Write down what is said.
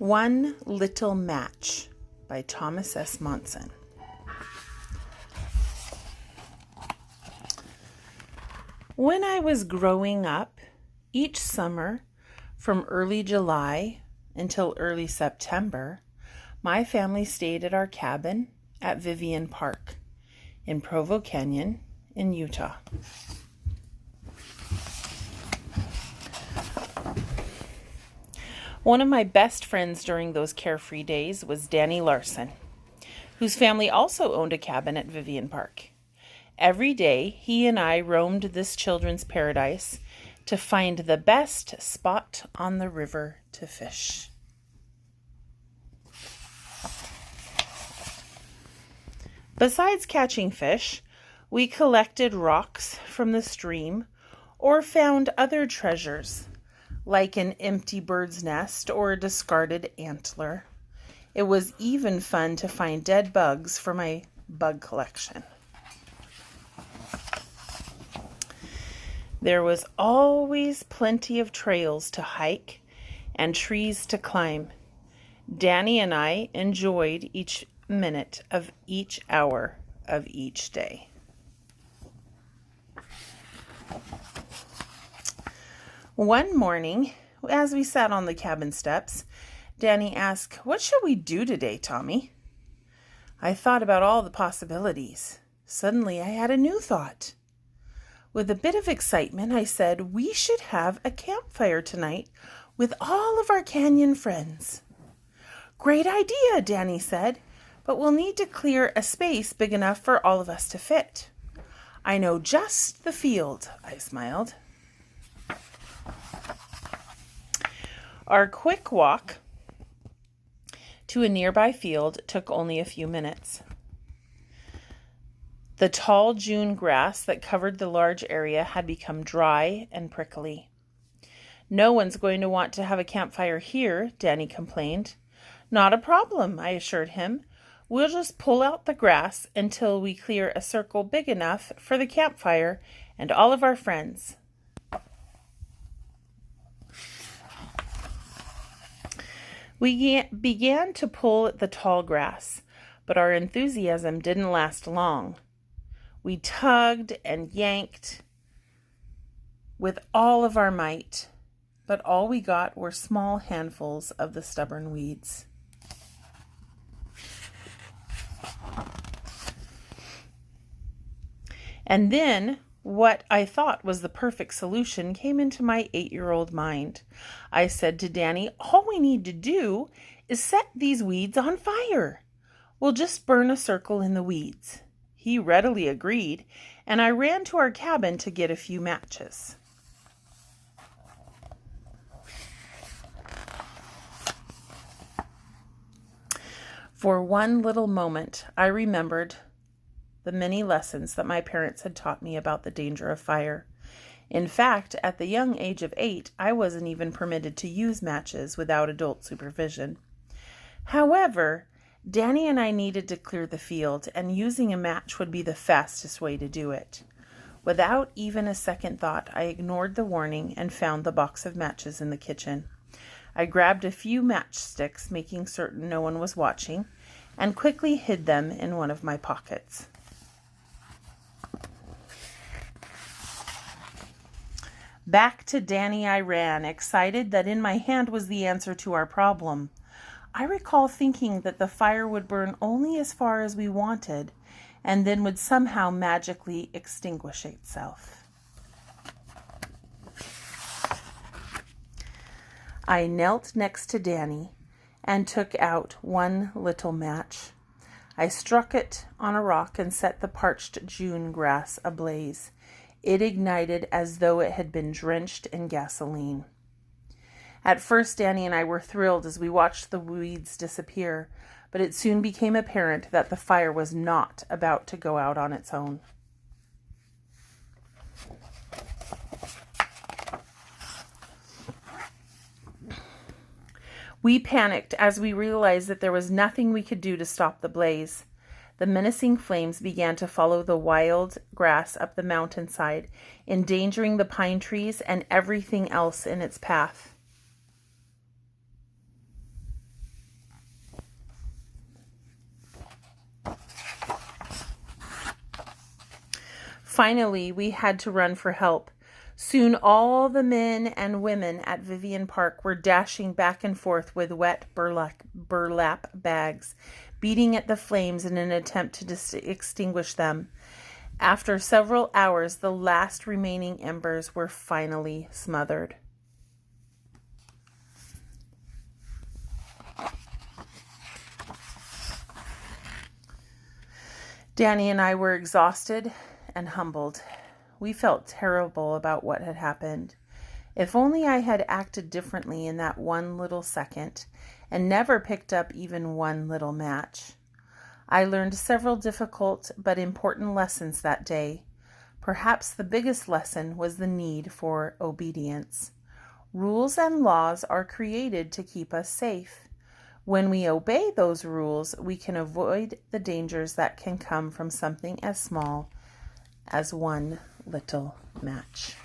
One Little Match by Thomas S. Monson. When I was growing up, each summer, from early July until early September, my family stayed at our cabin at Vivian Park in Provo Canyon in Utah. One of my best friends during those carefree days was Danny Larson, whose family also owned a cabin at Vivian Park. Every day, he and I roamed this children's paradise to find the best spot on the river to fish. Besides catching fish, we collected rocks from the stream or found other treasures, like an empty bird's nest or a discarded antler. It was even fun to find dead bugs for my bug collection. There was always plenty of trails to hike and trees to climb. Danny and I enjoyed each minute of each hour of each day. One morning, as we sat on the cabin steps, Danny asked, "What should we do today, Tommy?" I thought about all the possibilities. Suddenly, I had a new thought. With a bit of excitement, I said, "We should have a campfire tonight with all of our canyon friends." "Great idea," Danny said, "but we'll need to clear a space big enough for all of us to fit." "I know just the field," I smiled. Our quick walk to a nearby field took only a few minutes. The tall June grass that covered the large area had become dry and prickly. "No one's going to want to have a campfire here," Danny complained. "Not a problem," I assured him. "We'll just pull out the grass until we clear a circle big enough for the campfire and all of our friends." We began to pull at the tall grass, but our enthusiasm didn't last long. We tugged and yanked with all of our might, but all we got were small handfuls of the stubborn weeds. And then what I thought was the perfect solution came into my 8-year-old mind. I said to Danny, "All we need to do is set these weeds on fire. We'll just burn a circle in the weeds." He readily agreed, and I ran to our cabin to get a few matches. For one little moment, I remembered the many lessons that my parents had taught me about the danger of fire. In fact, at the young age of 8, I wasn't even permitted to use matches without adult supervision. However, Danny and I needed to clear the field, and using a match would be the fastest way to do it. Without even a second thought, I ignored the warning and found the box of matches in the kitchen. I grabbed a few matchsticks, making certain no one was watching, and quickly hid them in one of my pockets. Back to Danny I ran, excited that in my hand was the answer to our problem. I recall thinking that the fire would burn only as far as we wanted, and then would somehow magically extinguish itself. I knelt next to Danny and took out one little match. I struck it on a rock and set the parched June grass ablaze. It ignited as though it had been drenched in gasoline. At first, Danny and I were thrilled as we watched the weeds disappear, but it soon became apparent that the fire was not about to go out on its own. We panicked as we realized that there was nothing we could do to stop the blaze. The menacing flames began to follow the wild grass up the mountainside, endangering the pine trees and everything else in its path. Finally, we had to run for help. Soon all the men and women at Vivian Park were dashing back and forth with wet burlap bags, beating at the flames in an attempt to extinguish them. After several hours, the last remaining embers were finally smothered. Danny and I were exhausted and humbled. We felt terrible about what had happened. If only I had acted differently in that one little second and never picked up even one little match. I learned several difficult but important lessons that day. Perhaps the biggest lesson was the need for obedience. Rules and laws are created to keep us safe. When we obey those rules, we can avoid the dangers that can come from something as small as one little match.